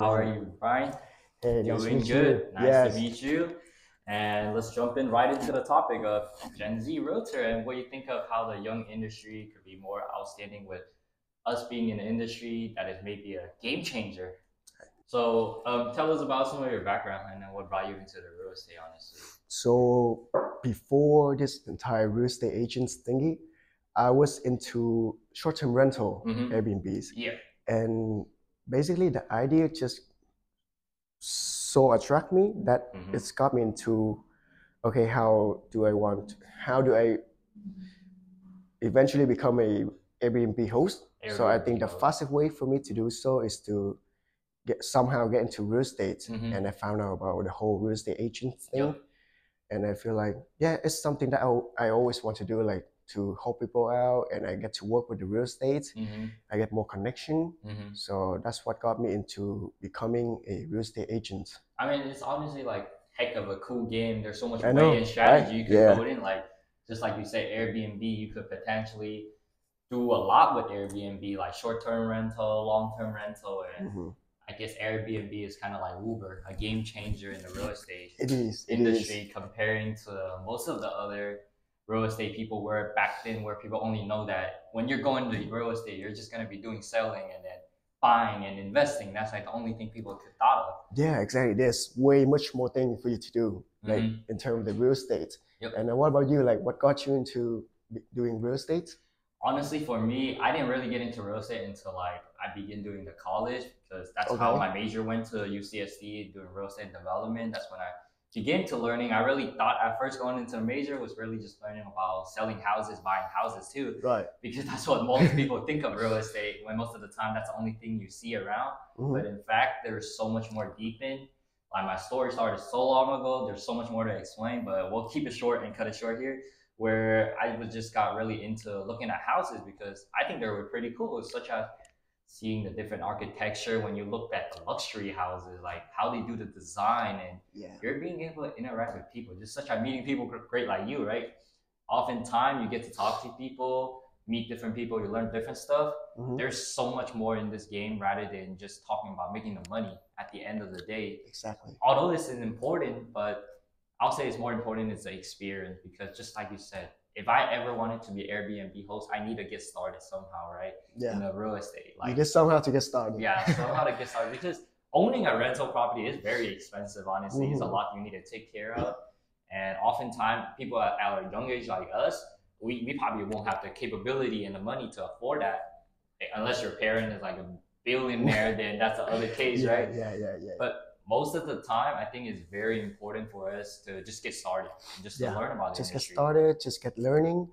How are you, Brian? Hey, nice to Doing meet you. good. Nice to Yes. meet you. And let's jump in right into the topic of Gen Z realtor and what you think of how the young industry could be more outstanding with us being in an industry that is maybe a game changer. So tell us about some of your background and then what brought you into the real estate, honestly. So before this entire real estate agents thingy, I was into short-term rental Mm-hmm. Airbnbs. Yeah. And basically the idea just so attract me that Mm-hmm. it's got me into, okay, how do I eventually become a Airbnb host? So I think the host. fastest way for me to do so is to somehow get into real estate. Mhm. And I found out about the whole real estate agent thing. Yep. And I feel like, yeah, it's something that I always want to do, like to help people out, and I get to work with the real estate. Mm-hmm. I get more connection. Mm-hmm. So that's what got me into becoming a real estate agent. I mean, it's honestly like heck of a cool game. There's so much I way know, and strategy right? you could Yeah. go in. Like just like you say, Airbnb, you could potentially do a lot with Airbnb, like short-term rental, long-term rental, and Mm-hmm. I guess Airbnb is kind of like Uber, a game changer in the real estate industry comparing to most of the other real estate people were back then, where people only know that when you're going to real estate, you're just going to be doing selling and then buying and investing. That's like the only thing people could thought of. Yeah, exactly. There's way much more thing for you to do, like Mhm. in terms of the real estate. Yep. And what about you? Like, what got you into doing real estate? Honestly, for me, I didn't really get into real estate until like I began doing the college, because that's how Okay. my major went to UCSD, doing real estate development. That's when I began to learning. I really thought at first going into the major was really just learning about selling houses, buying houses too, Right. because that's what most people think of real estate, when most of the time that's the only thing you see around. Mhm. But in fact, there's so much more deep in. Like my story started so long ago. There's so much more to explain, but we'll keep it short and cut it short here. Where I was just got really into looking at houses because I think they were pretty cool, such as seeing the different architecture when you looked at the luxury houses, like how they do the design, and Yeah. you're being able to interact with people, just such as meeting people great like you, right? Oftentimes you get to talk to people, meet different people, you learn different stuff. Mhm. There's so much more in this game rather than just talking about making the money at the end of the day. Exactly. Although this is important, but I'll say it's more important is the experience, because just like you said, if I ever wanted to be Airbnb host, I need to get started somehow, right? Yeah. In the real estate. You just somehow to get started. Yeah, somehow to get started, because owning a rental property is very expensive, honestly. Mhm. It's a lot you need to take care of. And oftentimes people at a young age like us, we probably won't have the capability and the money to afford that. Unless your parent is like a billionaire, then that's the other case, Yeah, right? yeah. But most of the time, I think it's very important for us to just get started, just to learn about the Just get industry. started, just get learning,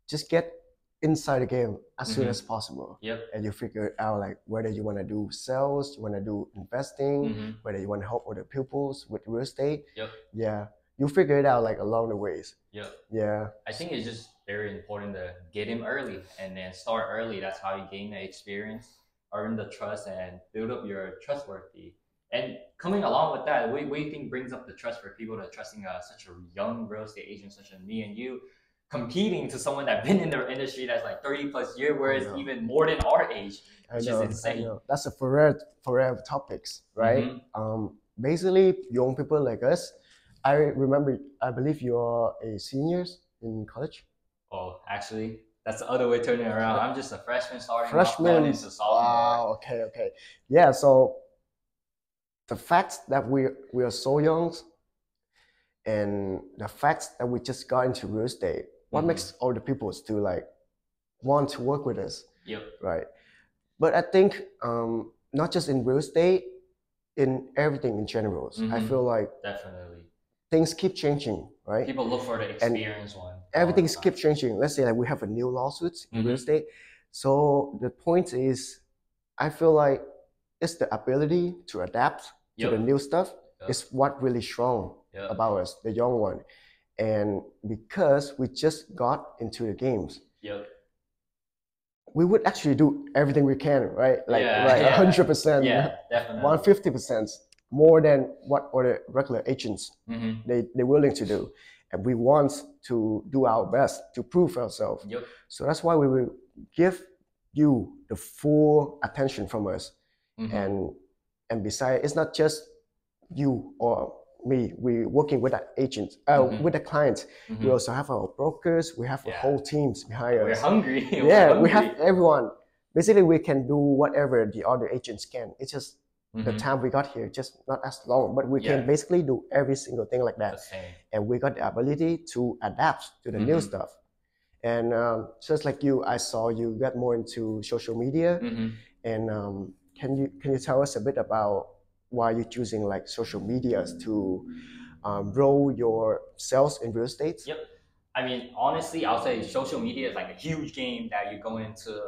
just get inside the game as soon as possible. Yep. And you figure it out, like whether you want to do sales, you want to do investing, whether you want to help other pupils with real estate. Yep. Yeah. You figure it out like along the ways. Yep. Yeah. I think it's just very important to get him early and then start early. That's how you gain the experience, earn the trust, and build up your trustworthy. And coming along with that, what do you think brings up the trust for people to trusting such a young real estate agent such as me and you, competing to someone that's been in the industry that's like 30 plus years, whereas even more than our age, which is insane. I know. That's a forever topics, right? Basically, young people like us. I believe you are a seniors in college. Oh, actually, that's the other way turning around. I'm just a freshman starting freshman off into sophomore. Wow, okay. Yeah, so the fact that we are so young, and the fact that we just got into real estate, what makes all the people to like want to work with us? Yep. Right. But I think not just in real estate, in everything in general, I feel like definitely things keep changing, right? People look for the experience one. Everything keeps changing. Let's say like we have a new lawsuit in real estate. So the point is, I feel like it's the ability to adapt to the new stuff is what really strong about us, the young one. And because we just got into the games, we would actually do everything we can, right? Like 100%, yeah, definitely, 150% more than what other regular agents they're willing to do. And we want to do our best to prove ourselves. So that's why we will give you the full attention from us. And And besides, it's not just you or me. We're working with the agents, with the clients. We also have our brokers. We have a whole teams behind us. We're hungry. Yeah, we have everyone. Basically, we can do whatever the other agents can. It's just the time we got here, just not as long, but we can basically do every single thing like that. And we got the ability to adapt to the new stuff. And just like you, I saw you got more into social media. And can you tell us a bit about why you're choosing like social medias to grow your sales in real estate? Yep. I mean, honestly, I'll say social media is like a huge game that you're going into.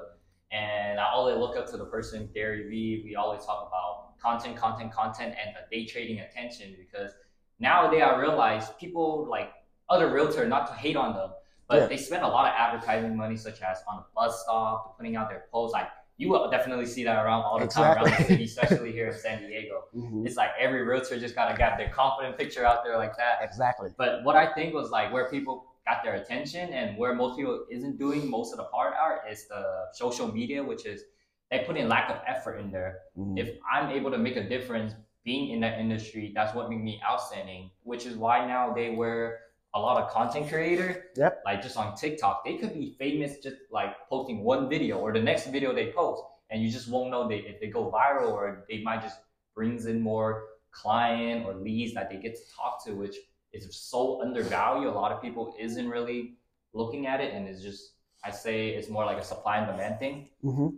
And I always look up to the person, Gary Vee. We always talk about content, and the day trading attention, because nowadays I realize people like other realtors, not to hate on them, but they spend a lot of advertising money, such as on the bus stop, putting out their posts. Like you will definitely see that around all the time around the city, especially here in San Diego. It's like every realtor just gotta get their confident picture out there like that. Exactly. But what I think was like where people got their attention and where most people isn't doing most of the part are is the social media, which is they put in lack of effort in there. If I'm able to make a difference being in that industry, that's what made me outstanding, which is why now they wear a lot of content creator, like just on TikTok, they could be famous just like posting one video or the next video they post, and you just won't know if they go viral, or they might just brings in more client or leads that they get to talk to, which is so undervalued. A lot of people isn't really looking at it, and it's just, I say it's more like a supply and demand thing,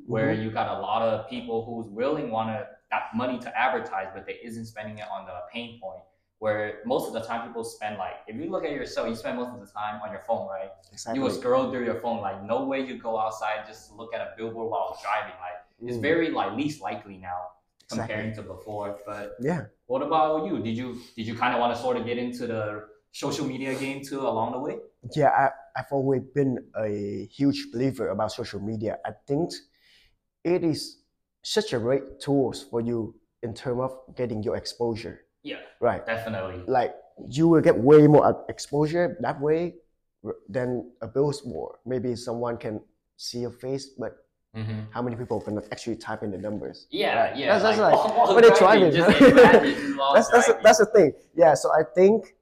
where you got a lot of people who's willing that money to advertise, but they isn't spending it on the pain point. Where most of the time people spend, like, if you look at yourself, you spend most of the time on your phone, right? You will scroll through your phone. Like, no way you go outside just to look at a billboard while driving. Like, it's very like least likely now comparing to before. But what about you? Did you kind of want to sort of get into the social media game too along the way? Yeah, I've always been a huge believer about social media. I think it is such a great tool for you in terms of getting your exposure. Yeah, right. Definitely. Like you will get way more exposure that way than a billboard. Maybe someone can see your face, but how many people can actually type in the numbers? Yeah, right? That's like what they're trying. That's the thing. Yeah, so I think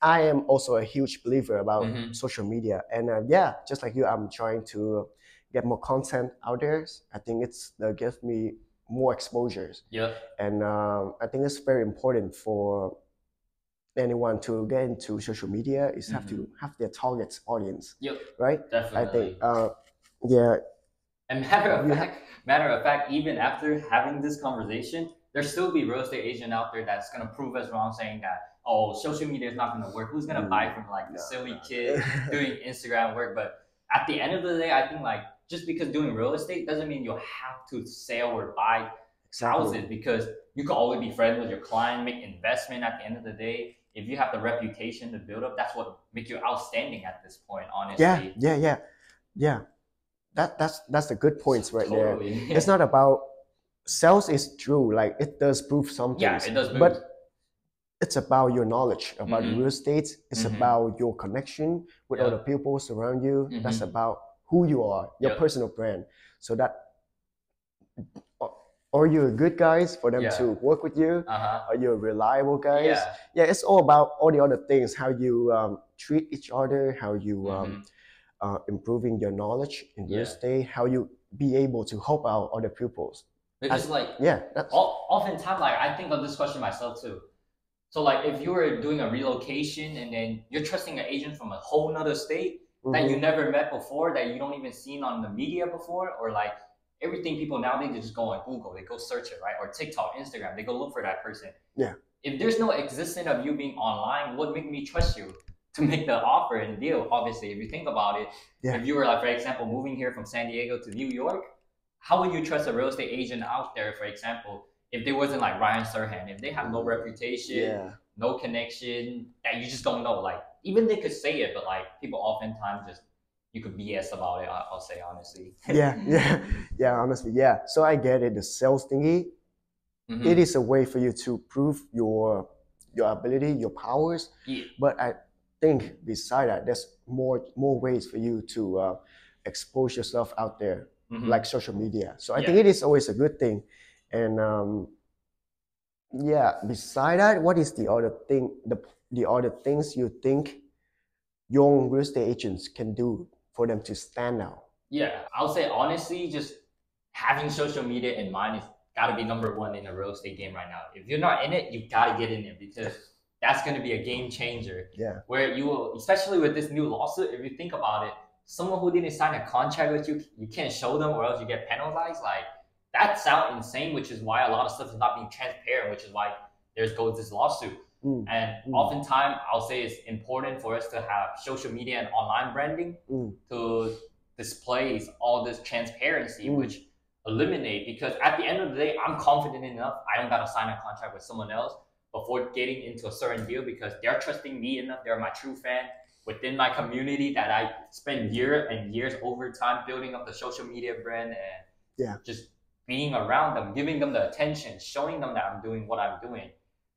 I am also a huge believer about social media, and just like you, I'm trying to get more content out there. I think gives me more exposures. And I think it's very important for anyone to get into social media is have to have their target audience. Right? Definitely. I think And matter of fact, even after having this conversation, there still be real estate agent out there that's gonna prove us wrong, saying that, oh, social media is not gonna work. Who's gonna buy from like the silly kid doing Instagram work? But at the end of the day, I think like just because doing real estate doesn't mean you have to sell or buy houses, because you can always be friends with your client, make investment. At the end of the day, if you have the reputation to build up, that's what makes you outstanding at this point, honestly. Yeah. That's the good points right there. It's not about sales is true, like it does prove something. Yeah, it does. But it's about your knowledge about real estate. It's about your connection with other people around you. That's about who you are, your personal brand. So that are you a good guys for them to work with you? Are you a reliable guys? It's all about all the other things, how you treat each other, how you improving your knowledge in real estate, how you be able to help out other pupils. Because oftentimes, like, I think of this question myself too. So like if you were doing a relocation and then you're trusting an agent from a whole nother state that you never met before, that you don't even seen on the media before, or like everything people nowadays, they just go on Google, they go search it, right? Or TikTok, Instagram, they go look for that person. If there's no existence of you being online, what make me trust you to make the offer and deal? Obviously, if you think about it, if you were like, for example, moving here from San Diego to New York, how would you trust a real estate agent out there, for example, if they wasn't like Ryan Serhant, if they have no reputation, no connection, that you just don't know? Like, even they could say it, but like people oftentimes just, you could BS about it, I'll say honestly. Honestly, so I get it, the sales thingy, it is a way for you to prove your ability, your powers, but I think beside that, there's more ways for you to expose yourself out there, like social media. So I think it is always a good thing. And Yeah. Beside that, what is the other thing? The other things you think young real estate agents can do for them to stand out? Yeah, I'll say honestly, just having social media in mind is got to be number one in a real estate game right now. If you're not in it, you got to get in it because that's going to be a game changer. Yeah. Where you will, especially with this new lawsuit, if you think about it, someone who didn't sign a contract with you, you can't show them or else you get penalized. Like that sounds insane, which is why a lot of stuff is not being transparent, which is why there's goes this lawsuit. And oftentimes, I'll say it's important for us to have social media and online branding to displays all this transparency, which eliminate, because at the end of the day, I'm confident enough. I don't got to sign a contract with someone else before getting into a certain deal because they're trusting me enough. They're my true fan within my community that I spend years and years over time building up the social media brand and just being around them, giving them the attention, showing them that I'm doing what I'm doing,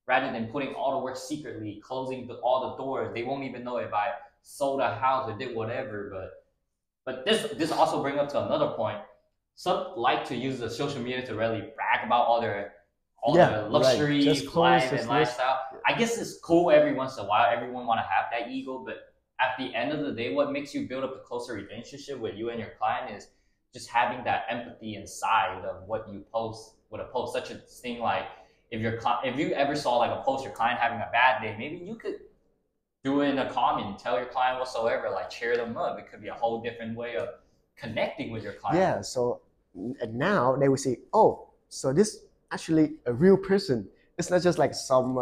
rather than putting all the work secretly, closing all the doors. They won't even know if I sold a house or did whatever. But this also brings up to another point. Some like to use the social media to really brag about all their luxury life and lifestyle. I guess it's cool every once in a while. Everyone want to have that ego, but at the end of the day, what makes you build up a closer relationship with you and your client is just having that empathy inside of what you post with a post. Such a thing like if you ever saw like a post your client having a bad day, maybe you could do it in a comment, tell your client whatsoever, like cheer them up. It could be a whole different way of connecting with your client. Yeah. So and now they will say, oh, so this actually a real person. It's not just like some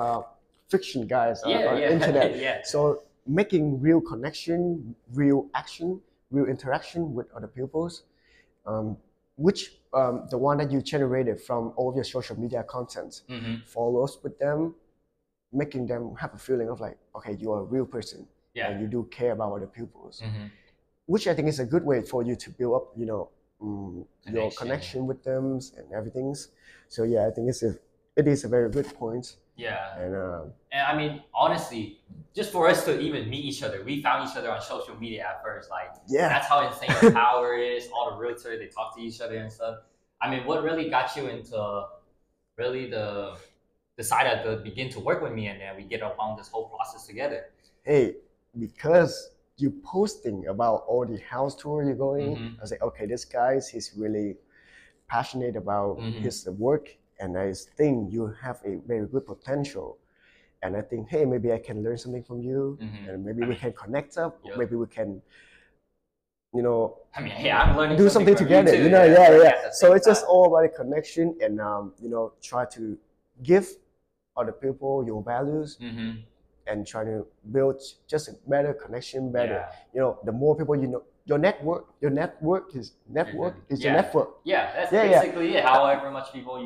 fiction guys on the internet. So making real connection, real action, real interaction with other peoples, which the one that you generated from all of your social media content, follows with them, making them have a feeling of like, okay, you are a real person and you do care about other peoples, which I think is a good way for you to build up, your connection with them and everything. So yeah, I think it is a very good point. Yeah. And I mean, honestly, just for us to even meet each other, we found each other on social media at first. Like, that's how insane the power is. All the realtors, they talk to each other and stuff. I mean, what really got you into really decided to begin to work with me, and then we get along this whole process together? Hey, because you posting about all the house tour you're going, I was like, okay, this guy, he's really passionate about his work, and I think you have a very good potential. And I think, hey, maybe I can learn something from you, and maybe we can connect up. Maybe we can, I mean, I'm learning do something together. So it's just all about a connection, and try to give other people your values, and try to build just a better connection, the more people your network is your network. Yeah, that's basically it. However much people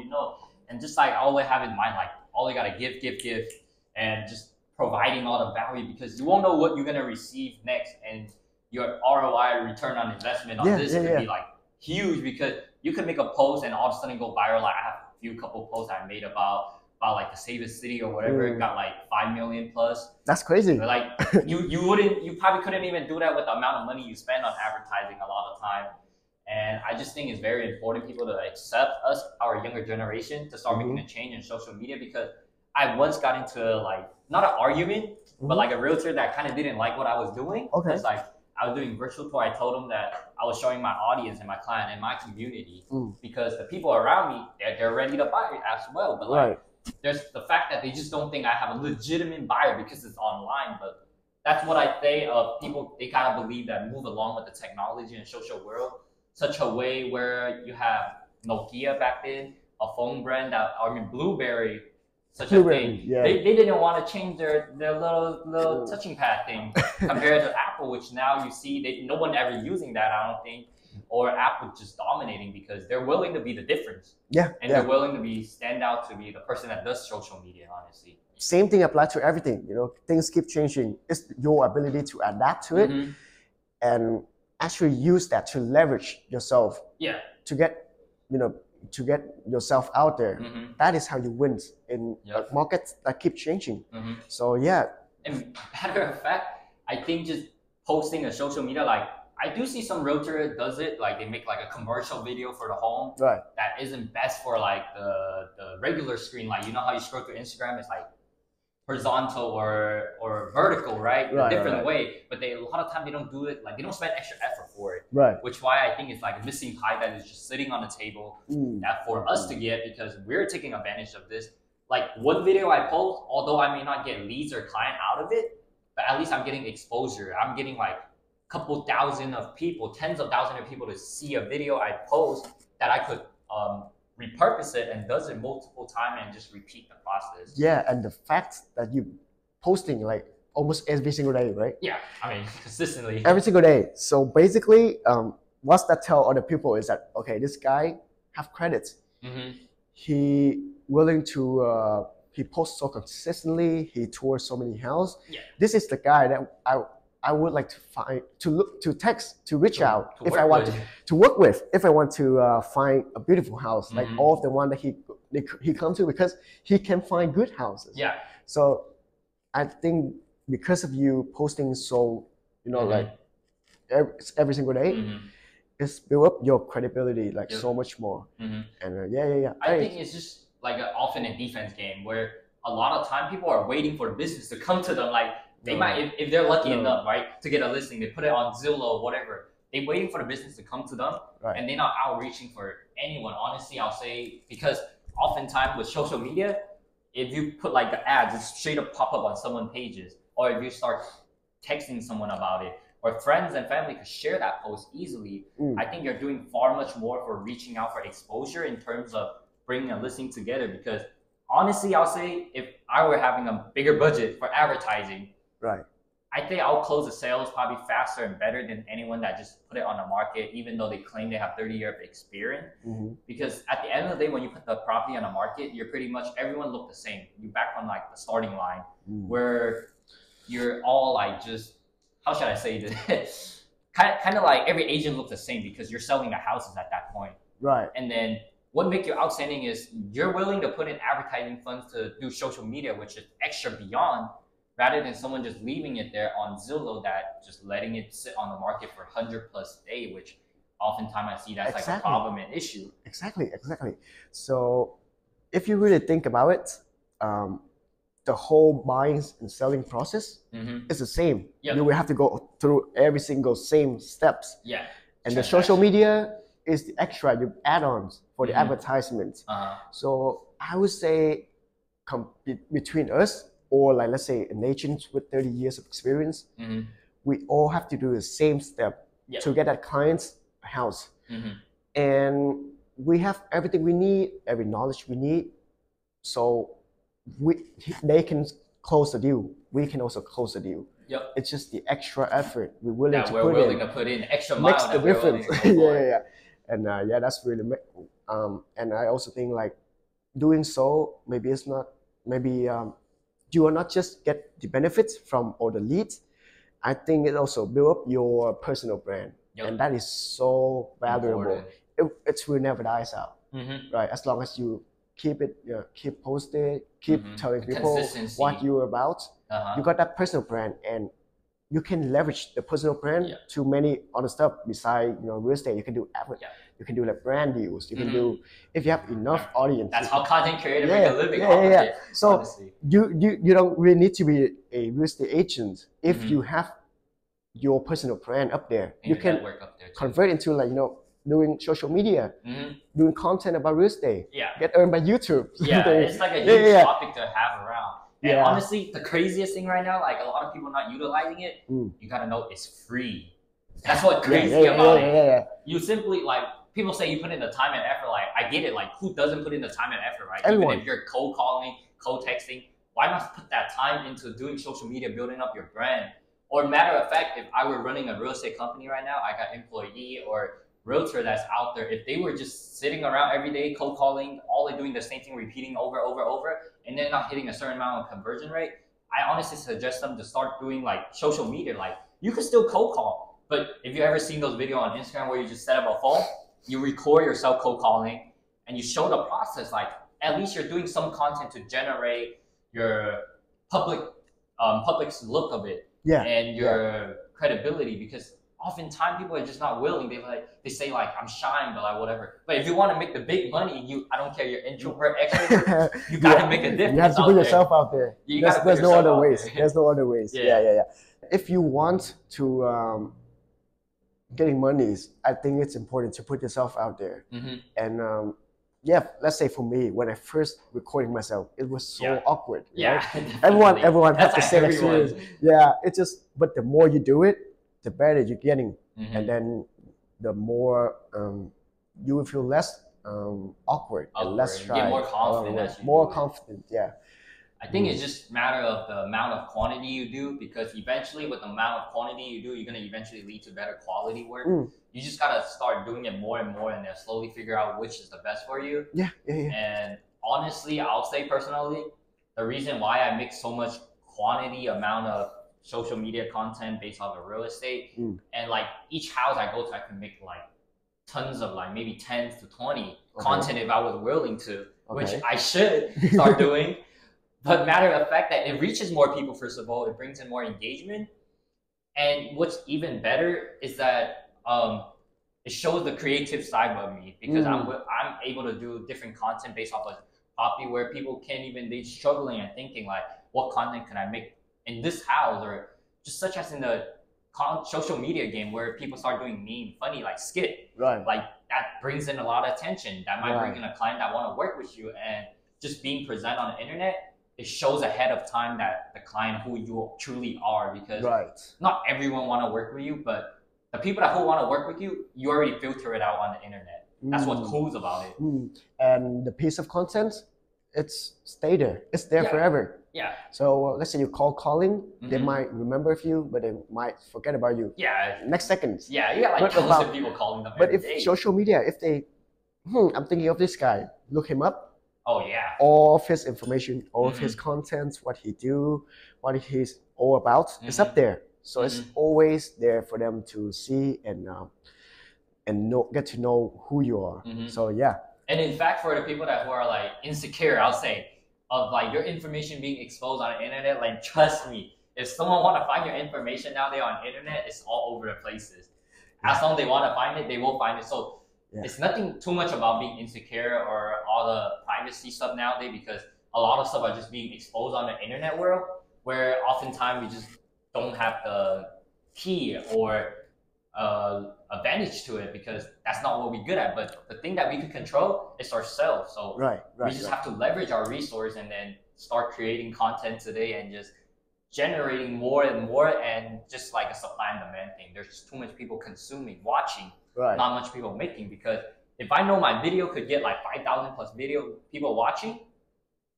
and just like always have in mind, like all you gotta give, and just providing all the value, because you won't know what you're gonna receive next, and your ROI, return on investment on this could be like huge, because you could make a post and all of a sudden go viral. Like I have a couple posts I made about like the safest city or whatever. It got like 5 million plus. That's crazy. But like you probably couldn't even do that with the amount of money you spend on advertising a lot of time. And I just think it's very important people to accept us, our younger generation, to start making a change in social media, because I once got into like not an argument, but like a realtor that kind of didn't like what I was doing. It's like I was doing virtual tour. I told them that I was showing my audience and my client and my community, because the people around me, they're ready to buy as well. But like there's the fact that they just don't think I have a legitimate buyer because it's online. But that's what I say of people. They gotta believe that move along with the technology and social world, such a way where you have Nokia back then, a phone brand BlueBerry, such a thing. They didn't want to change their little touching pad thing compared to Apple, which now you see no one ever using that, I don't think, or Apple just dominating, because they're willing to be the difference. They're willing to stand out to be the person that does social media, honestly. Same thing applies to everything. Things keep changing. It's your ability to adapt to it and actually use that to leverage yourself. To get, to get yourself out there. That is how you win in markets that keep changing. So yeah. And matter of fact, I think just posting on social media, like I do see some realtor does it, like they make like a commercial video for the home Right. that isn't best for like the regular screen. Like, you know how you scroll through Instagram, it's like horizontal or vertical, right? A different way. But they, a lot of time they don't do it, like they don't spend extra effort for it. Right. Which why I think it's like a missing pie that is just sitting on the table that for us to get, because we're taking advantage of this. Like one video I post, although I may not get leads or client out of it, but at least I'm getting exposure. I'm getting like a couple thousand of people, tens of thousands of people to see a video I post that I could repurpose it and does it multiple times and just repeat the process. Yeah, and the fact that you posting like almost every single day, right? Yeah, I mean, consistently. Every single day. So basically, what that tell other people is that, okay, this guy have credits. He willing to, he posts so consistently, he tours so many houses. Yeah. This is the guy that I would like to find, to text, to reach out, if I want to work with, if I want to find a beautiful house, like all of the one that he comes to, because he can find good houses. Yeah. So I think because of you posting so, you know, like every single day, it's build up your credibility like so much more. And I think it's just like an offense and defense game where a lot of time people are waiting for the business to come to them. Like they might, if they're lucky enough, right, to get a listing, they put it on Zillow, whatever. They're waiting for the business to come to them, and they're not outreaching for anyone. Honestly, I'll say, because oftentimes with social media, if you put like the ads, it's straight up pop up on someone's pages, or if you start texting someone about it, or friends and family could share that post easily. I think you're doing far much more for reaching out for exposure in terms of bringing a listing together. Because honestly, I'll say if I were having a bigger budget for advertising, I think I'll close the sales probably faster and better than anyone that just put it on the market, even though they claim they have 30 years of experience. Because at the end of the day, when you put the property on the market, you're pretty much, everyone look the same. You're back on like the starting line where you're all like just, how should I say this? kind of like every agent looks the same because you're selling the houses at that point. And then what makes you outstanding is you're willing to put in advertising funds to do social media, which is extra beyond, rather than someone just leaving it there on Zillow that just letting it sit on the market for 100+ days, which oftentimes I see that's like a problem and issue. Exactly. So if you really think about it, the whole buying and selling process is the same. You will have to go through every single same steps. And the social media is the extra, you add-ons for the advertisements. So I would say between us, or like let's say an agent with 30 years of experience, we all have to do the same step to get that client's house. And we have everything we need, every knowledge we need. So they can close the deal. We can also close the deal. It's just the extra effort we're willing to put in extra mile. Makes the difference. And that's really. And I also think like doing so, maybe it's not. Maybe you will not just get the benefits from all the leads. I think it also build up your personal brand, and that is so valuable. It will never dies out, right? As long as you keep it, keep posted, keep telling people what you're about. You got that personal brand, and you can leverage the personal brand to many other stuff besides real estate. You can do you can do like brand deals. You can do, if you have enough audience. That's how content creators make a living off of it. So honestly, you don't really need to be a real estate agent if you have your personal brand up there. And you can convert into like doing social media, doing content about real estate. Get earned by YouTube. It's like a huge topic to have around. And honestly, the craziest thing right now, like a lot of people not utilizing it, you gotta know it's free. That's what's crazy about it. You simply, like, people say you put in the time and effort. Like, I get it. Like, who doesn't put in the time and effort, right? Everyone. Even if you're cold calling, cold texting, why not put that time into doing social media, building up your brand? Or matter of fact, if I were running a real estate company right now, I got employee or realtor that's out there, if they were just sitting around every day, cold calling, all they doing the same thing, repeating over, and then not hitting a certain amount of conversion rate, I honestly suggest them to start doing like social media. Like, you can still cold call, but if you ever seen those videos on Instagram where you just set up a phone, you record yourself cold calling, and you show the process. Like, at least you're doing some content to generate your public's look of it and your credibility. Because oftentimes people are just not willing. They say like I'm shy, but like whatever. But if you want to make the big money, I don't care, you're introvert, extrovert, you gotta make a difference. You have to put yourself out there. There's no other ways. There's no other ways. Yeah. If you want to getting monies, I think it's important to put yourself out there. And yeah, let's say for me, when I first recording myself, it was so awkward. Yeah, right? Everyone has the same experience. Yeah, it's just, but the more you do it, the better you're getting, and then the more you will feel less awkward and less shy. Get more confident. More confident. Yeah. I think it's just a matter of the amount of quantity you do, because eventually with the amount of quantity you do, you're going to eventually lead to better quality work. You just got to start doing it more and more and then slowly figure out which is the best for you. Yeah. And honestly, I'll say personally, the reason why I make so much amount of social media content based off of real estate, and like each house I go to, I can make like tons of like maybe 10 to 20 content if I was willing to, which I should start doing. But matter of fact that it reaches more people, first of all, it brings in more engagement. And what's even better is that it shows the creative side of me, because I'm able to do different content based off of property where people they're struggling and thinking like, what content can I make in this house, or just such as in the social media game where people start doing funny like skit. Right. Like that brings in a lot of attention. That might bring in a client that want to work with you, and just being present on the internet, it shows ahead of time that the client who you truly are, because not everyone want to work with you, but the people who want to work with you, you already filter it out on the internet. That's what's cool about it. And the piece of content, it's stay there. It's there forever. Yeah. So let's say you calling, they might remember of you, but they might forget about you. Yeah. Next second. Yeah, you got like tons of people calling them. But if social media, if they, I'm thinking of this guy, look him up. Oh yeah. All of his information, all of his contents, what he do, what he's all about, it's up there. So it's always there for them to see and get to know who you are. So yeah. And in fact, for the people who are like insecure, I'll say, of like your information being exposed on the internet, like trust me, if someone want to find your information nowadays on the internet, it's all over the places. As long as they want to find it, they will find it. So it's nothing too much about being insecure or all the privacy stuff nowadays, because a lot of stuff are just being exposed on the internet world, where oftentimes we just don't have the key or advantage to it, because that's not what we're good at. But the thing that we can control is ourselves. So we just have to leverage our resource and then start creating content today and just generating more and more, and just like a supply and demand thing. There's just too much people consuming, watching, not much people making. Because if I know my video could get like 5,000 plus people watching,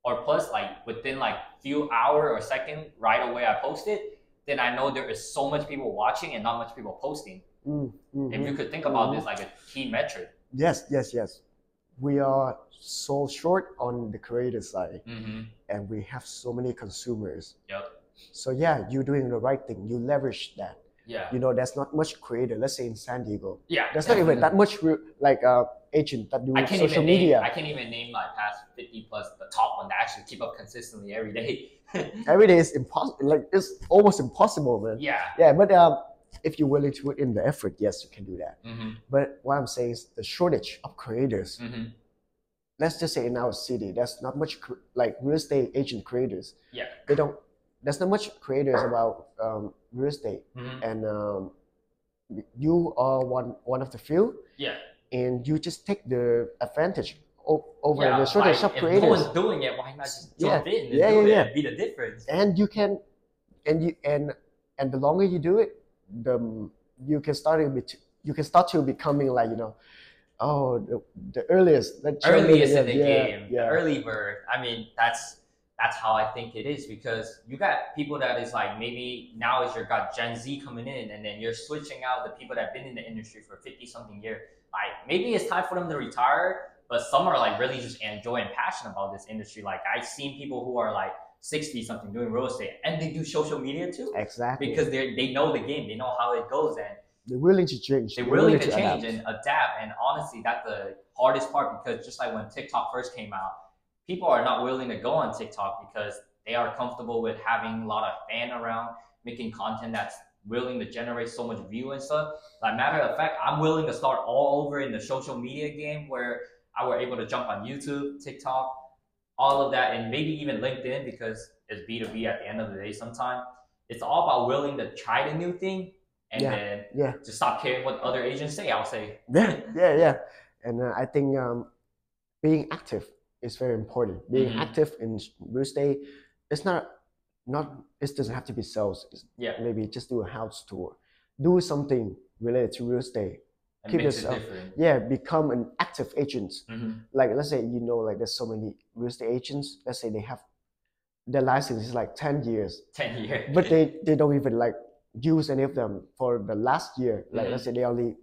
or plus like within like few hour or second right away I post it, then I know there is so much people watching and not much people posting. If you could think about this like a key metric. Yes. We are so short on the creator side, and we have so many consumers. So yeah, you're doing the right thing. You leverage that. You know, there's not much creator. Let's say in San Diego. There's not even that much like agent that do social media. I can't even name like past 50 plus the top one that actually keep up consistently every day. Every day is impossible. Like it's almost impossible, man. Yeah, but if you're willing to put in the effort, yes, you can do that. But what I'm saying is the shortage of creators. Let's just say in our city, there's not much like real estate agent creators. There's not much creators about real estate, and you are one of the few. And you just take the advantage over the shortage of creators. If no one's doing it, why not just jump in and do it and be the difference? And you can, and the longer you do it, you can start to becoming like, you know, the earliest in the game, the early bird. I mean, that's how I think it is, because you got people that is like, maybe now is got Gen Z coming in, and then you're switching out the people that have been in the industry for 50 something years. Like maybe it's time for them to retire, but some are like really just enjoy and passionate about this industry. Like I've seen people who are like 60 something doing real estate, and they do social media too. Exactly. Because they know the game, they know how it goes, and they're willing to change. They're willing to change and adapt. And honestly, that's the hardest part, because just like when TikTok first came out, people are not willing to go on TikTok because they are comfortable with having a lot of fan around, making content that's willing to generate so much view and stuff. Like matter of fact, I'm willing to start all over in the social media game where I were able to jump on YouTube, TikTok, all of that, and maybe even LinkedIn because it's B2B at the end of the day sometimes. It's all about willing to try the new thing and then just stop caring what other agents say, I'll say. Yeah. And I think being active is very important. Being active in real estate, it's not it doesn't have to be sales. Maybe just do a house tour, do something related to real estate. Keep yourself, become an active agent. Like let's say like there's so many real estate agents. Let's say they have their license is like 10 years. 10 years. But they don't even like use any of them for the last year. Like let's say they only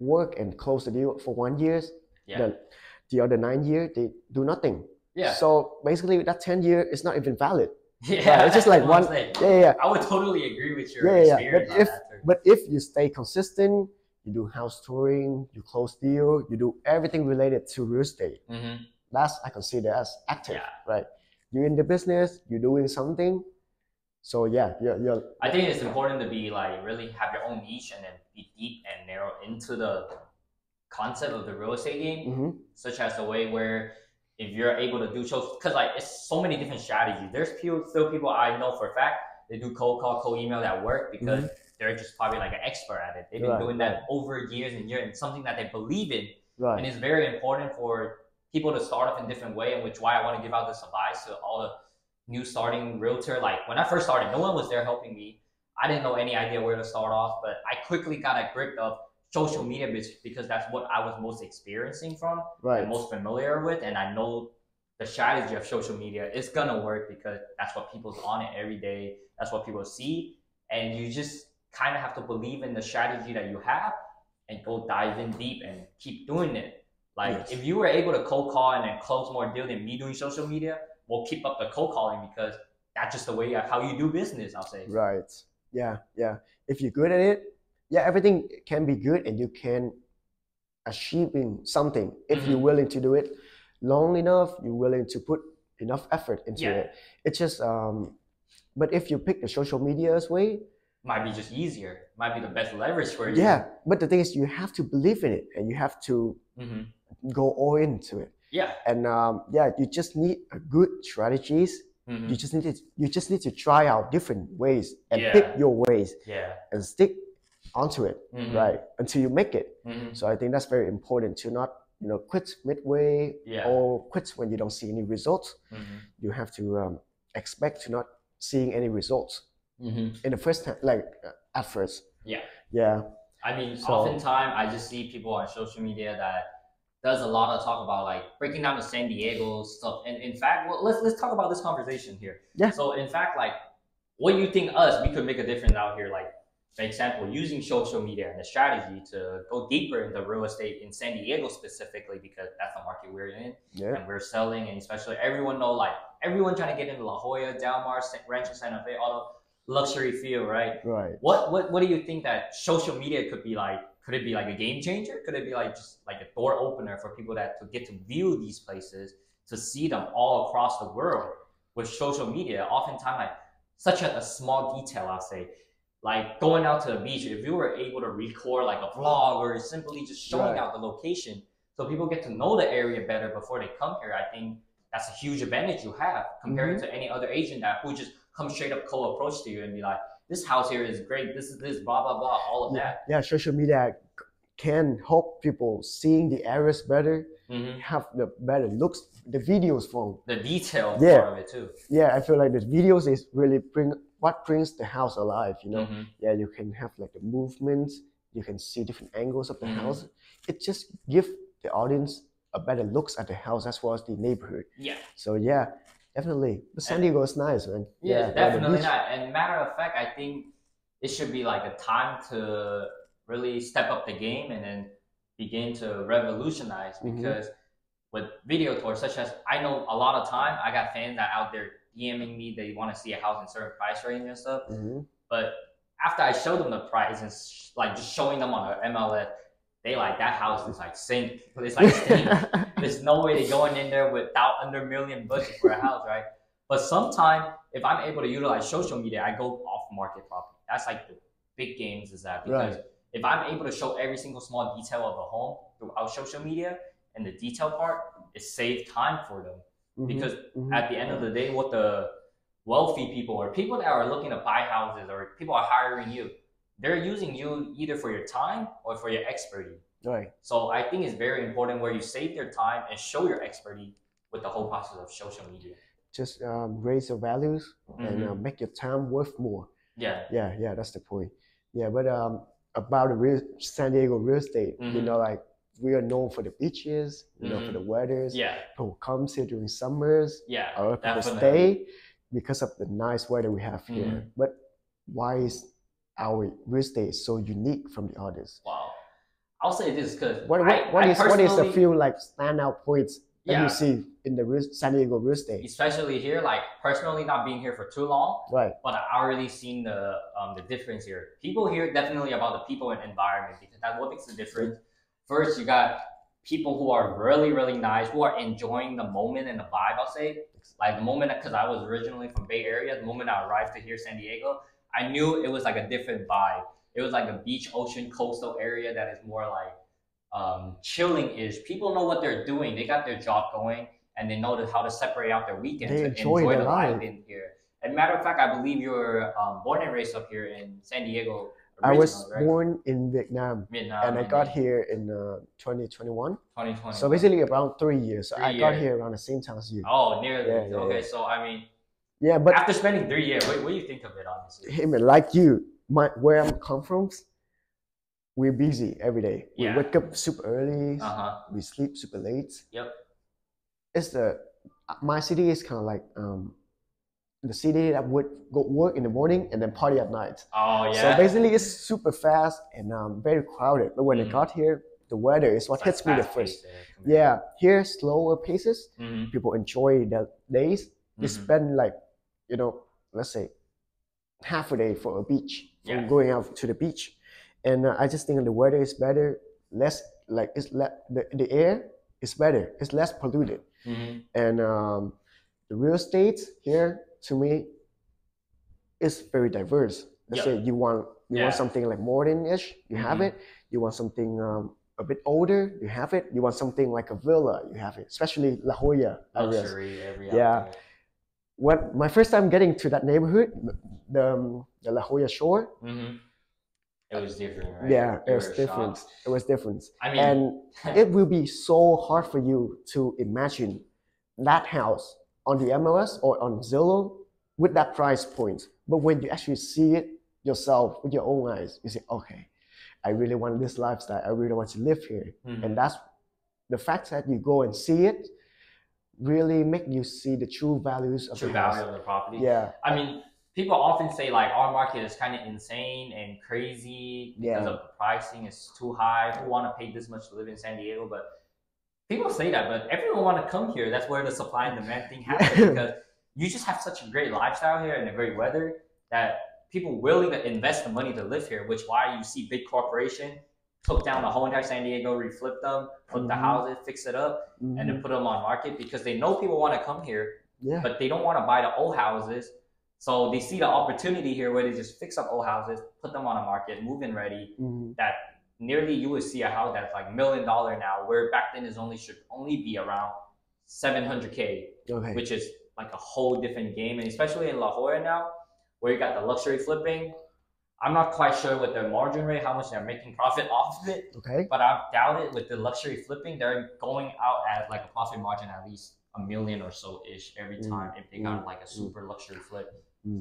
work and close the deal for 1 year. The other 9 years they do nothing. So basically that 10 years is not even valid. It's just like one. I would totally agree with your experience. But if you stay consistent, you do house touring, you close deal, you do everything related to real estate. That's I consider as active, right? You're in the business, you're doing something. So you're. I think it's important to be like really have your own niche and then be deep and narrow into the concept of the real estate game, such as the way where if you're able to do shows, because like it's so many different strategies. There's still people I know for a fact they do cold call, cold email that work because they're just probably like an expert at it. They've been doing that over years and years, and something that they believe in. And it's very important for people to start off in a different way, and which why I want to give out this advice to all the new starting realtor. Like when I first started, no one was there helping me. I didn't know any idea where to start off, but I quickly got a grip of social media because that's what I was most experiencing from and most familiar with. And I know the strategy of social media is gonna work because that's what people's on it every day. That's what people see. And you just kind of have to believe in the strategy that you have and go dive in deep and keep doing it. Like if you were able to cold call and then close more deals than me doing social media, we'll keep up the cold calling because that's just the way of how you do business, I'll say. Right. Yeah. If you're good at it, everything can be good and you can achieving something if you're willing to do it long enough, you're willing to put enough effort into it. It's just but if you pick the social media's way, might be just easier, might be the best leverage for you. But the thing is you have to believe in it and you have to go all into it. And you just need a good strategies. You just need to try out different ways and pick your ways and stick onto it, right, until you make it. So I think that's very important to not quit midway or quit when you don't see any results. You have to expect to not seeing any results in the first time, like at first. I mean, oftentimes I just see people on social media that does a lot of talk about like breaking down the San Diego stuff. And in fact, let's talk about this conversation here. So in fact, like, what do you think we could make a difference out here? Like, for example, using social media and the strategy to go deeper into real estate in San Diego specifically, because that's the market we're in and we're selling, and especially everyone trying to get into La Jolla, Del Mar, Rancho Santa Fe, all the luxury feel, right? What do you think that social media could be like? Could it be like a game changer? Could it be like just like a door opener for people to get to view these places, to see them all across the world with social media? Oftentimes, like such a small detail, I'll say, like going out to the beach. If you were able to record like a vlog or simply just showing out the location so people get to know the area better before they come here, I think that's a huge advantage you have compared to any other agent who just come straight up cold approach to you and be like, this house here is great, this is this, blah, blah, blah, all of that. Social media can help people seeing the areas better, have the better looks, the videos from. The detail part of it too. I feel like the videos is really what brings the house alive, you can have like the movements, you can see different angles of the house. It just gives the audience a better looks at the house as well as the neighborhood. So definitely. But San Diego is nice, man. Definitely not. And matter of fact, I think it should be like a time to really step up the game and then begin to revolutionize, because with video tours, such as I know a lot of time, I got fans that out there DMing me, they want to see a house in certain price range and stuff. But after I show them the price and like just showing them on an MLS, they like, that house is like sink. It's like stink. There's no way they're going in there without under $1 million budget for a house, right? But sometimes if I'm able to utilize social media, I go off market property. That's like the big games is that because if I'm able to show every single small detail of a home throughout social media and the detail part, it saves time for them. Because at the end of the day, what the wealthy people or people that are looking to buy houses or people are hiring you, they're using you either for your time or for your expertise. Right. So I think it's very important where you save their time and show your expertise with the whole process of social media. Just raise your values and make your time worth more. Yeah. Yeah, that's the point. Yeah, but about the San Diego real estate, you know, like we are known for the beaches, you know, for the weathers. Yeah. People come here during summers. Yeah. Or people stay because of the nice weather we have here. But why is our real estate so unique from the others? Wow. I'll say this because what is the few like standout points that you see in the San Diego real estate? Especially here, like personally not being here for too long, right? But I already seen the difference here. People here definitely about the people and environment because that's what makes the difference. First, you got people who are really, really nice, who are enjoying the moment and the vibe, I'll say. Like the moment, because I was originally from Bay Area, the moment I arrived to here, San Diego, I knew it was like a different vibe. It was like a beach, ocean, coastal area that is more like chilling-ish. People know what they're doing. They got their job going, and they know how to separate out their weekends and enjoy the life in here. And matter of fact, I believe you were born and raised up here in San Diego. I was born in Vietnam, and I got here in 2021. 2020. So basically around 3 years. So I got here around the same time as you. Oh, nearly. Yeah, okay, so I mean, yeah, but after spending 3 years, what do you think of it, honestly? Hey man, like you, where I'm come from, we're busy every day. We wake up super early. We sleep super late. Yep. It's my city is kind of like the city that would go work in the morning and then party at night. Oh yeah. So basically, it's super fast and very crowded. But when I got here, the weather is what hits me the first. Yeah, here slower paces. People enjoy the days. They spend like, you know, let's say half a day for a beach, going out to the beach, and I just think the weather is better. Less like the air is better. It's less polluted, and the real estate here, to me, is very diverse. Let's say you want something like modern-ish, you have it. You want something a bit older, you have it. You want something like a villa, you have it. Especially La Jolla areas. Yeah. When my first time getting to that neighborhood, the La Jolla Shore, it was different, right? Yeah, it was different. It was different. I mean, and it will be so hard for you to imagine that house on the MLS or on Zillow with that price point. But when you actually see it yourself with your own eyes, you say, okay, I really want this lifestyle. I really want to live here. And that's the fact that you go and see it really make you see the true values of the value of the property. Yeah. I mean, people often say like our market is kind of insane and crazy because of the pricing is too high. Who want to pay this much to live in San Diego? But people say that, but everyone want to come here. That's where the supply and demand thing happens because you just have such a great lifestyle here and a great weather that people willing to invest the money to live here, which why you see big corporation took down the whole entire San Diego, reflip them, put the houses, fix it up, and then put them on market because they know people want to come here, but they don't want to buy the old houses. So they see the opportunity here where they just fix up old houses, put them on a market, move-in ready, that nearly you would see a house that's like $1 million now, where back then should only be around $700K, which is like a whole different game. And especially in La Jolla now, where you got the luxury flipping, I'm not quite sure with their margin rate, how much they're making profit off of it. But I doubt it with the luxury flipping, they're going out at like a profit margin at least $1 million or so-ish every time if they got like a super luxury flip.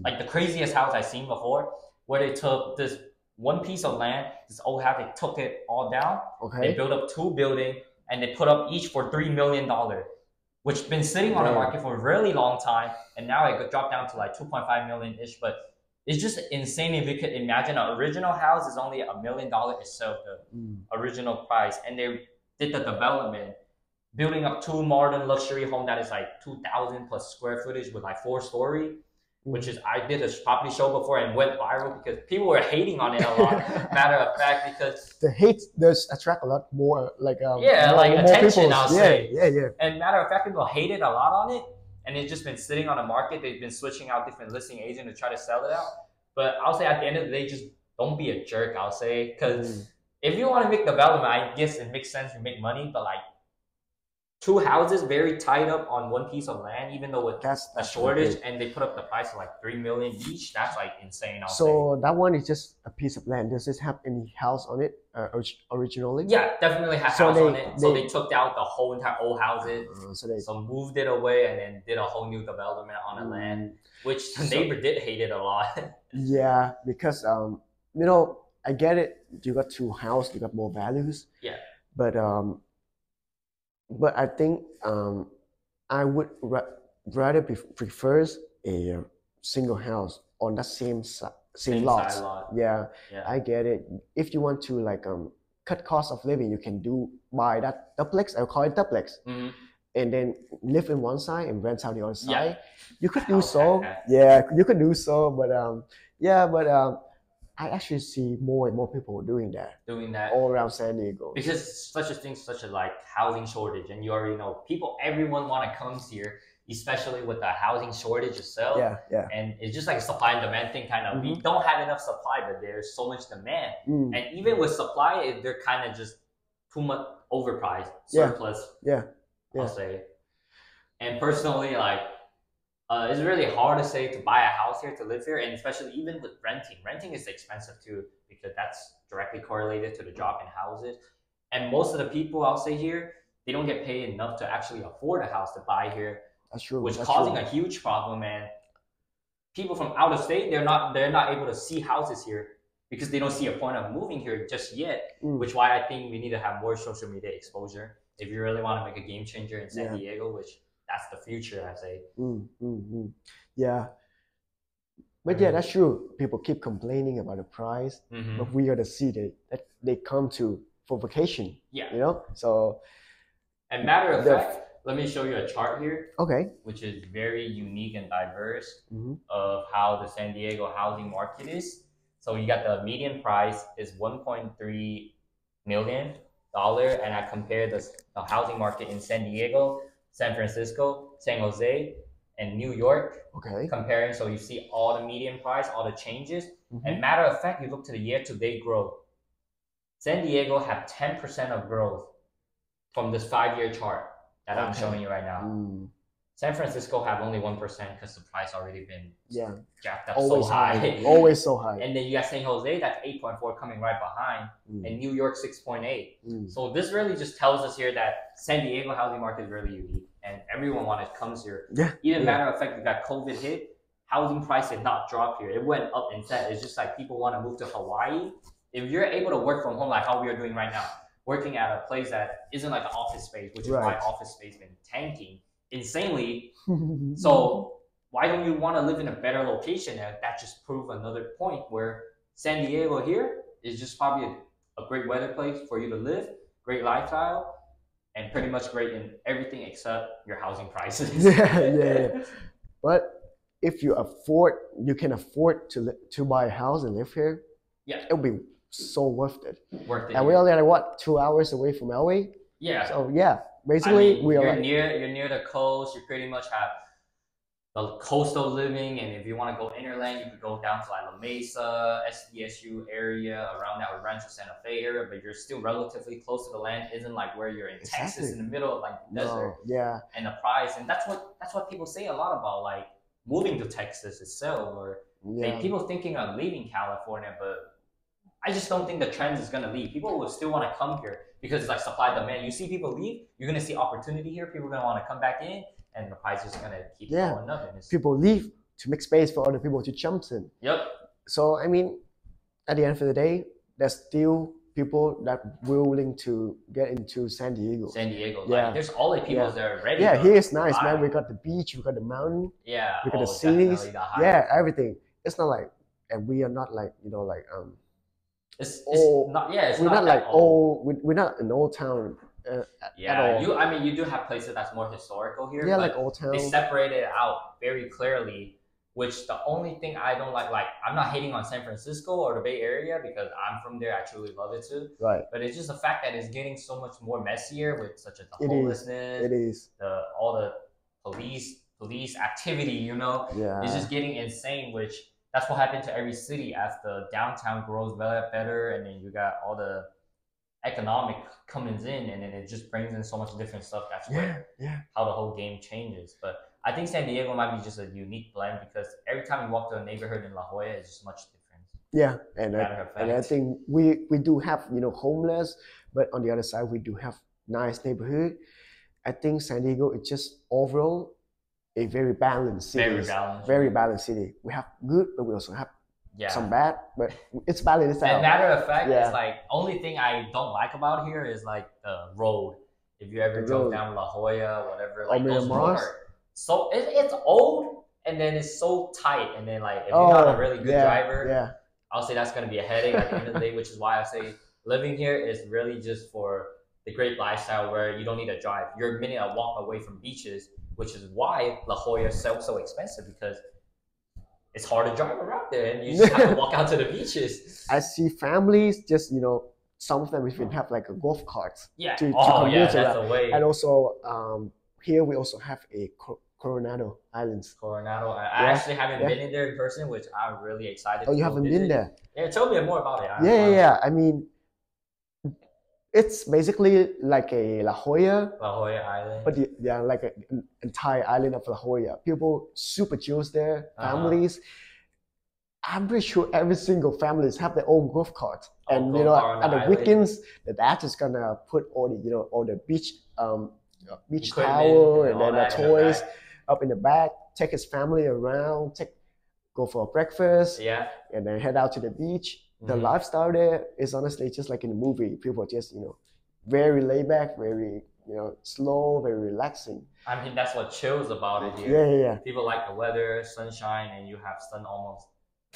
Like the craziest house I've seen before, where they took this one piece of land, this old house, they took it all down. They built up 2 buildings and they put up each for $3 million, which been sitting on the market for a really long time. And now it could drop down to like 2.5 million-ish, but it's just insane if you could imagine an original house is only $1 million itself, the original price. And they did the development, building up 2 modern luxury home that is like 2,000 plus square footage with like 4-story, which is, I did a property show before and went viral because people were hating on it a lot. Matter of fact, because the hate does attract a lot more like like more attention, people. I'll say. Yeah. And matter of fact, people hated a lot on it. and it's just been sitting on the market. They've been switching out different listing agents to try to sell it out. But I'll say at the end of the day, just don't be a jerk. I'll say, because if you want to make development, I guess it makes sense to make money. But like 2 houses very tied up on one piece of land, even though it's a shortage, and they put up the price of like 3 million each. That's like insane. I'll say. That one is just a piece of land. Does this have any house on it originally? Yeah, definitely had house on it. So they took out the whole entire old houses, so moved it away, and then did a whole new development on the land, which the neighbor did hate it a lot. Yeah, because you know, I get it. You got 2 houses, you got more values. Yeah. But I think I would rather prefer a single house on that same lot. Yeah, I get it. If you want to like cut cost of living, you can buy that duplex. I'll call it duplex, and then live in one side and rent out the other side. You could do so. Yeah, you could do so. But I actually see more and more people doing that all around San Diego, because such a thing, such a like housing shortage, and you already know everyone want to come here, especially with the housing shortage itself. Yeah. And it's just like a supply and demand thing, kind of. We don't have enough supply, but there's so much demand, and even with supply, they're kind of just too much overpriced, surplus. Yeah. I'll say. And personally, like, it's really hard to say to buy a house here, to live here, and especially even with renting. Renting is expensive too, because that's directly correlated to the drop in houses. And most of the people, I'll say here, they don't get paid enough to actually afford a house to buy here. That's true. Which is causing a huge problem. And people from out of state, they're not able to see houses here because they don't see a point of moving here just yet. Which why I think we need to have more social media exposure if you really want to make a game changer in San Diego, which that's the future, I say. Yeah. But yeah, that's true. People keep complaining about the price, but we are the city that they come to for vacation. Yeah. You know? So. And matter of fact, let me show you a chart here. Okay. Which is very unique and diverse of how the San Diego housing market is. So you got the median price is $1.3 million, and I compare the housing market in San Diego, San Francisco, San Jose, and New York. Okay. Comparing, so you see all the median price, all the changes. And matter of fact, you look to the year-to-date growth. San Diego have 10% of growth from this 5-year chart that I'm showing you right now. San Francisco have only 1% because the price already been jacked up so high. Always so high. And then you got San Jose, that's 8.4 coming right behind, and New York 6.8. So this really just tells us here that San Diego housing market is really unique, and everyone wanted to come here. Even matter of fact, you got COVID hit, housing price did not drop here. It went up instead. It's just like people want to move to Hawaii. If you're able to work from home like how we are doing right now, working at a place that isn't like an office space, which is why office space been tanking insanely. So why don't you want to live in a better location? And that just proves another point where San Diego here is just probably a great weather place for you to live, great lifestyle, and pretty much great in everything except your housing prices. But if you can afford to buy a house and live here, it'll be so worth it. And we're only like what, 2 hours away from LA? Yeah. So yeah, basically you're near the coast. You pretty much have the coastal living, and if you want to go inland, you could go down to like La Mesa, SDSU area, around that with Rancho Santa Fe area, but you're still relatively close to the land. Isn't like where you're in Texas in the middle of like the desert. And the price, and that's what people say a lot about like moving to Texas itself, or people thinking of leaving California, but I just don't think the trend is going to leave. People will still want to come here because it's like supply demand. You see people leave, you're going to see opportunity here. People are going to want to come back in, and the price is going to keep going up. And people leave to make space for other people to jump in. So, I mean, at the end of the day, there's still people that willing to get into San Diego. Like, there's all the people that are ready. Here is nice, man. We got the beach, we got the mountain, we got the cities, everything. It's not like, and we are not like, you know, like we're not an old town at all. I mean, you do have places that's more historical here. Like old town. They separate it out very clearly, which the only thing I don't like I'm not hating on San Francisco or the Bay Area because I'm from there. I truly love it too. But it's just the fact that it's getting so much more messier with such as the homelessness. It is. All the police activity, you know, Yeah. it's just getting insane, which that's what happened to every city as the downtown grows better, and then you got all the economic comes in, and then it just brings in so much different stuff. That's where how the whole game changes. But I think San Diego might be just a unique blend because every time you walk to a neighborhood in La Jolla, it's just much different. Yeah, and I think we do have, you know, homeless, but on the other side we do have nice neighborhood. I think San Diego is just overall a very balanced city. Very balanced city. We have good, but we also have some bad, but it's balanced out. And matter of fact, it's like only thing I don't like about here is like the road. If you ever drove down La Jolla, whatever, like those roads are so it's old, and then it's so tight, and then like if you're not a really good driver, I'll say that's gonna be a headache at the end of the day. Which is why I say living here is really just for the great lifestyle where you don't need to drive. You're a minute a walk away from beaches, which is why La Jolla is so expensive because it's hard to drive around there, and you just have to walk out to the beaches. I see families just, you know, some of them even have like a golf carts. Yeah. To that's the way. And also, here we also have a Coronado Islands. Coronado. I actually haven't been in there in person, which I'm really excited. Oh, you haven't been there? Yeah, tell me more about it. Yeah. I mean, it's basically like a La Jolla Island. But like an entire island of La Jolla. People super chill there, families. I'm pretty sure every single families have their own golf cart. And you know, at the weekends, the dad is gonna put all the, you know, all the beach towel and then the toys up in the back, take his family around, go for a breakfast, and then head out to the beach. The lifestyle there is honestly just like in the movie. People are just, you know, very laid back, very, you know, slow, very relaxing. I mean, that's what chills about it here. Yeah. People like the weather, sunshine, and you have sun almost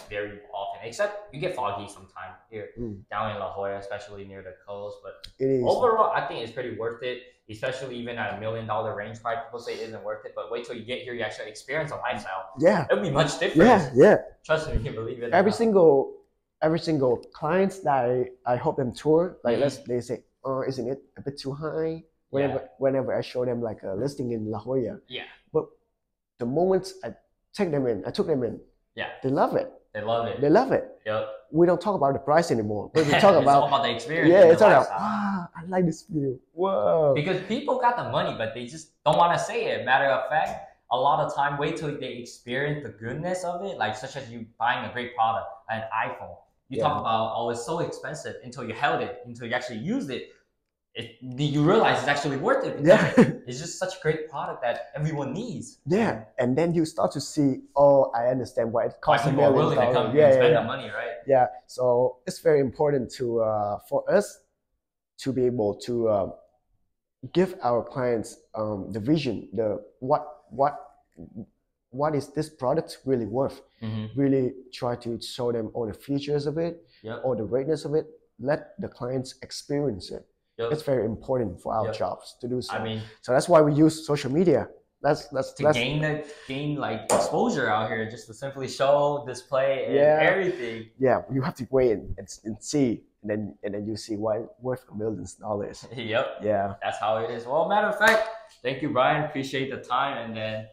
very often. Except you get foggy sometime here down in La Jolla, especially near the coast. But overall, I think it's pretty worth it. Especially even at $1 million range price, people say it isn't worth it. But wait till you get here, you actually experience a lifestyle. Yeah, it'll be much different. Yeah. Trust me, you believe it. Every single clients that I help them tour, like they say, oh, isn't it a bit too high? Whenever I show them like a listing in La Jolla. Yeah. But the moment I took them in, they love it. They love it. They love it. Yep. We don't talk about the price anymore, but we talk it's all about the experience. Yeah, it's all about, I like this view. Whoa. Because people got the money, but they just don't want to say it. Matter of fact, a lot of time, wait till they experience the goodness of it, like such as you buying a great product, an iPhone. You talk about, oh, it's so expensive until you held it, until you actually used it. You realize it's actually worth it because it's just such a great product that everyone needs. Yeah, and then you start to see, oh, I understand why it costs $1 million. People are willing to come here and spend the money, right? Yeah, so it's very important to for us to be able to give our clients the vision, the what is this product really worth? Really try to show them all the features of it, all the greatness of it. Let the clients experience it. It's very important for our jobs to do so. I mean, so that's why we use social media. That's gain like exposure out here, just to simply show, display, and everything. Yeah, you have to wait and see, and then you see why it's worth $1 million. Yeah, that's how it is. Well, matter of fact, thank you, Brian. Appreciate the time, and then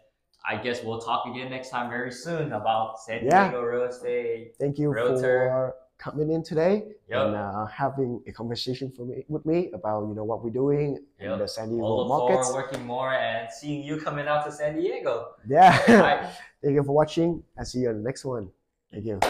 I guess we'll talk again next time very soon about San Diego real estate. Thank you for coming in today and having a conversation with me about, you know, what we're doing in the San Diego markets. Forward working more and seeing you coming out to San Diego. Yeah. Thank you for watching. I'll see you on the next one. Thank you.